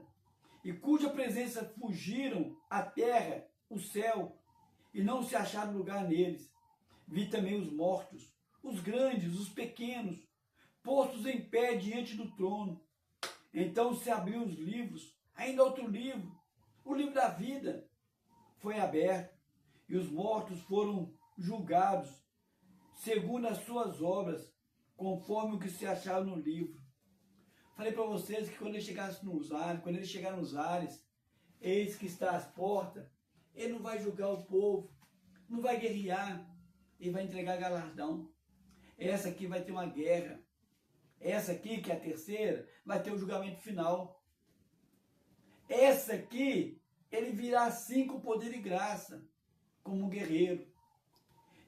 e cuja presença fugiram a terra, o céu, e não se acharam lugar neles. Vi também os mortos, os grandes, os pequenos, postos em pé diante do trono. Então se abriu os livros, ainda outro livro, o livro da vida, foi aberto, e os mortos foram julgados, segundo as suas obras, conforme o que se achava no livro. Falei para vocês que quando ele chegasse nos ares, quando ele chegar nos ares, eis que está às portas, ele não vai julgar o povo, não vai guerrear, ele vai entregar galardão. Essa aqui vai ter uma guerra. Essa aqui, que é a terceira, vai ter o julgamento final. Essa aqui, ele virá assim com poder e graça, como um guerreiro.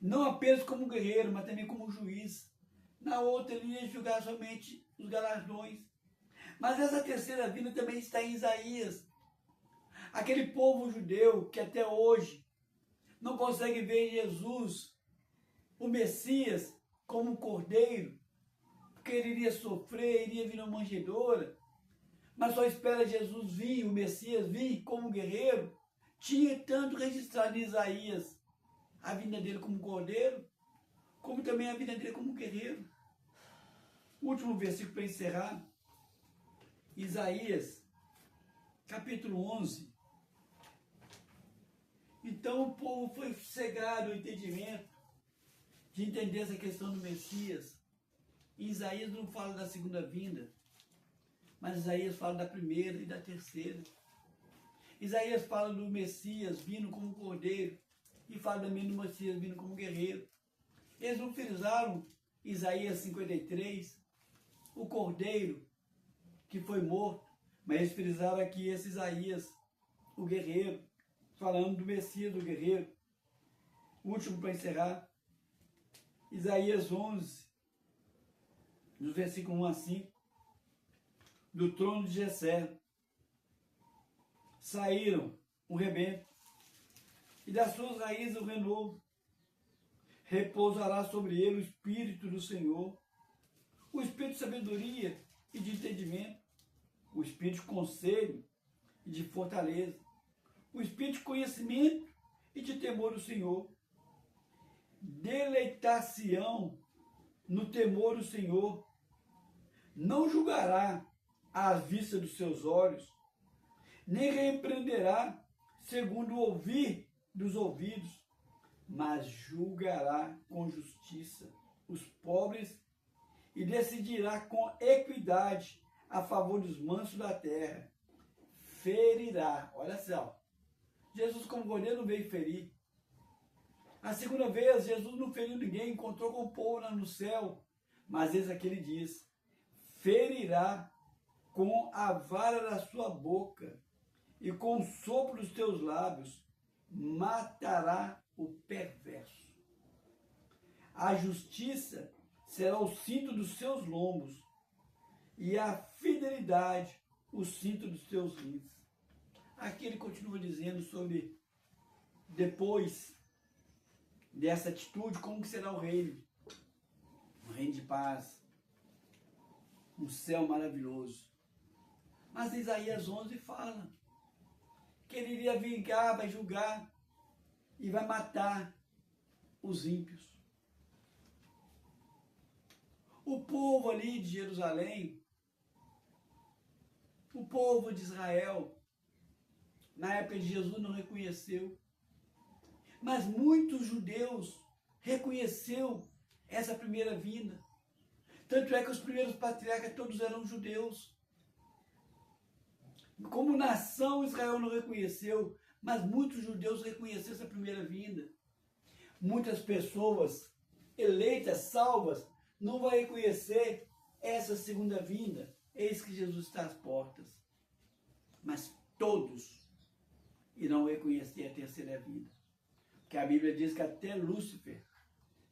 Não apenas como um guerreiro, mas também como um juiz. Na outra, ele ia julgar somente os galardões. Mas essa terceira vinda também está em Isaías. Aquele povo judeu que até hoje não consegue ver Jesus, o Messias, como um cordeiro, porque ele iria sofrer, iria vir na manjedoura, mas só espera Jesus vir, o Messias vir como guerreiro. Tinha tanto registrado em Isaías a vinda dele como cordeiro, como também a vinda dele como guerreiro. Último versículo para encerrar, Isaías, capítulo 11. Então o povo foi cegado ao entendimento de entender essa questão do Messias. E Isaías não fala da segunda vinda, mas Isaías fala da primeira e da terceira. Isaías fala do Messias vindo como cordeiro e fala também do Messias vindo como guerreiro. Eles não frisaram Isaías 53, o cordeiro que foi morto, mas eles frisaram aqui esse Isaías, o guerreiro, falando do Messias, do guerreiro. Último para encerrar, Isaías 11, dos versículos 1 a 5, do trono de Jessé saíram um rebento, e das suas raízes o renovo. Repousará sobre ele o Espírito do Senhor, o Espírito de sabedoria e de entendimento, o Espírito de conselho e de fortaleza, o Espírito de conhecimento e de temor do Senhor. Deleitar-se-ão no temor do Senhor, não julgará à vista dos seus olhos, nem repreenderá segundo o ouvir dos ouvidos, mas julgará com justiça os pobres e decidirá com equidade a favor dos mansos da terra. Ferirá, olha só, Jesus como cordeiro não veio ferir. A segunda vez, Jesus não feriu ninguém, encontrou com o povo lá no céu, mas eis aqui ele diz, ferirá com a vara da sua boca e com o sopro dos teus lábios, matará o perverso. A justiça será o cinto dos seus lombos, e a fidelidade o cinto dos teus rins. Aqui ele continua dizendo sobre, depois dessa atitude, como que será o reino. Um reino de paz, um céu maravilhoso. Mas Isaías 11 fala que ele iria vingar, vai julgar e vai matar os ímpios. O povo ali de Jerusalém, o povo de Israel, na época de Jesus não reconheceu, mas muitos judeus reconheceu essa primeira vinda. Tanto é que os primeiros patriarcas todos eram judeus. Como nação, Israel não reconheceu, mas muitos judeus reconheceram essa primeira vinda. Muitas pessoas eleitas, salvas, não vão reconhecer essa segunda vinda. Eis que Jesus está às portas. Mas todos irão reconhecer a terceira vinda. Porque a Bíblia diz que até Lúcifer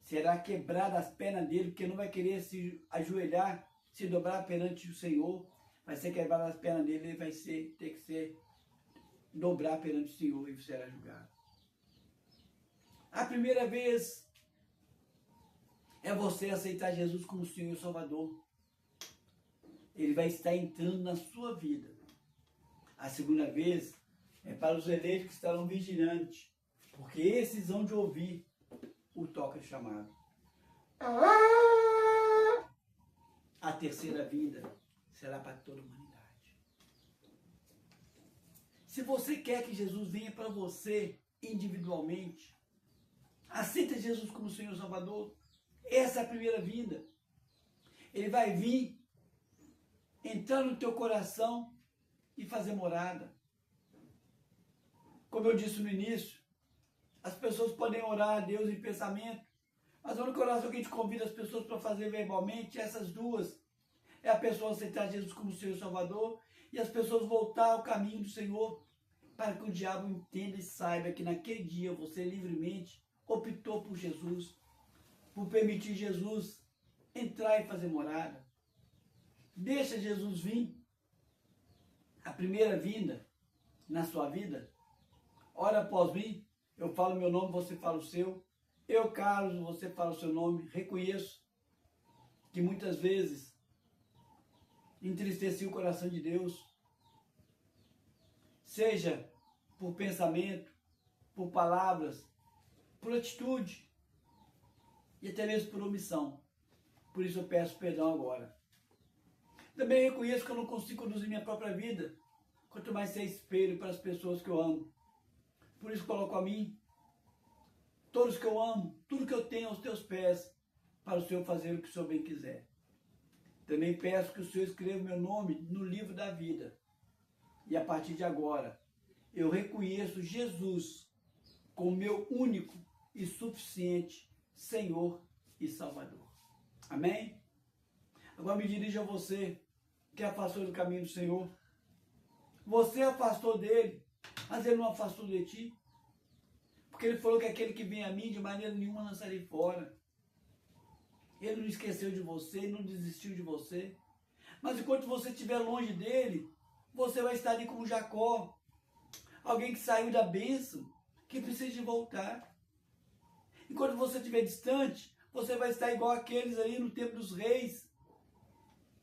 será quebrada as pernas dele, porque não vai querer se ajoelhar, se dobrar perante o Senhor. Vai ser quebrada as pernas dele, ele vai ter que dobrar perante o Senhor e será julgado. A primeira vez é você aceitar Jesus como Senhor e Salvador. Ele vai estar entrando na sua vida. A segunda vez é para os eleitos que estarão vigilantes, porque esses vão de ouvir o toque chamado. A terceira vinda será para toda a humanidade. Se você quer que Jesus venha para você individualmente, aceita Jesus como Senhor e Salvador. Essa é a primeira vinda. Ele vai vir, entrar no teu coração e fazer morada. Como eu disse no início, as pessoas podem orar a Deus em pensamento, mas a única oração que a gente convida as pessoas para fazer verbalmente, essas duas, é a pessoa aceitar Jesus como Senhor e Salvador e as pessoas voltar ao caminho do Senhor, para que o diabo entenda e saiba que naquele dia você livremente optou por Jesus, por permitir Jesus entrar e fazer morada. Deixa Jesus vir, a primeira vinda na sua vida. Ora após mim, eu falo meu nome, você fala o seu. Eu, Carlos, você fala o seu nome. Reconheço que muitas vezes entristeci o coração de Deus, seja por pensamento, por palavras, por atitude e até mesmo por omissão. Por isso eu peço perdão agora. Também reconheço que eu não consigo conduzir minha própria vida, quanto mais ser espelho para as pessoas que eu amo. Por isso coloco a mim, todos que eu amo, tudo que eu tenho aos teus pés, para o Senhor fazer o que o Senhor bem quiser. Também peço que o Senhor escreva meu nome no livro da vida. E a partir de agora, eu reconheço Jesus como meu único e suficiente Senhor e Salvador. Amém? Agora me dirijo a você que afastou do caminho do Senhor. Você afastou dele, mas ele não afastou de ti. Porque ele falou que aquele que vem a mim, de maneira nenhuma lançarei fora. Ele não esqueceu de você, ele não desistiu de você. Mas enquanto você estiver longe dele, você vai estar ali como Jacó. Alguém que saiu da bênção, que precisa de voltar. Enquanto você estiver distante, você vai estar igual aqueles ali no tempo dos reis.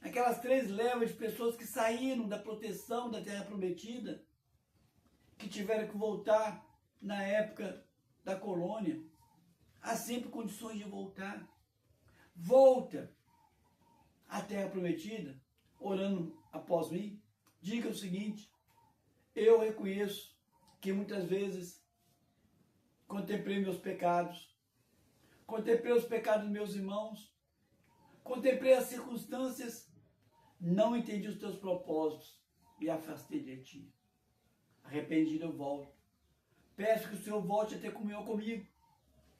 Aquelas 3 levas de pessoas que saíram da proteção da terra prometida, que tiveram que voltar na época da colônia. Há sempre condições de voltar. Volta à terra prometida, orando após mim. Diga o seguinte: eu reconheço que muitas vezes contemplei meus pecados, contemplei os pecados dos meus irmãos, contemplei as circunstâncias, não entendi os teus propósitos e afastei de ti. Arrependido eu volto. Peço que o Senhor volte a ter comunhão comigo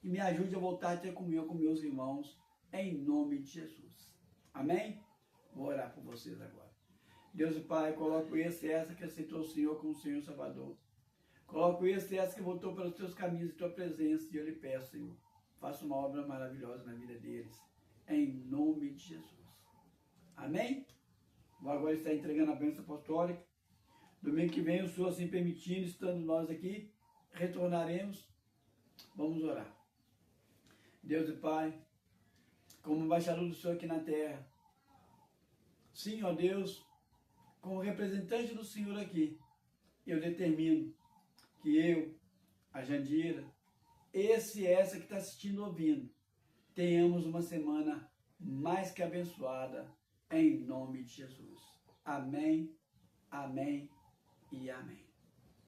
e me ajude a voltar a ter comunhão com meus irmãos, em nome de Jesus. Amém? Vou orar por vocês agora. Deus e Pai, coloco esse e essa que aceitou o Senhor como Senhor e Salvador. Coloco esse e essa que voltou pelos teus caminhos e tua presença, e eu lhe peço, Senhor, faça uma obra maravilhosa na vida deles, em nome de Jesus. Amém? Vou agora estar entregando a bênção apostólica. Domingo que vem, o Senhor assim permitindo, estando nós aqui, retornaremos. Vamos orar. Deus e Pai, como embaixador do Senhor aqui na terra, sim, ó Deus, como representante do Senhor aqui, eu determino que eu, a Jandira, esse e essa que está assistindo ouvindo, tenhamos uma semana mais que abençoada, em nome de Jesus. Amém, amém e amém.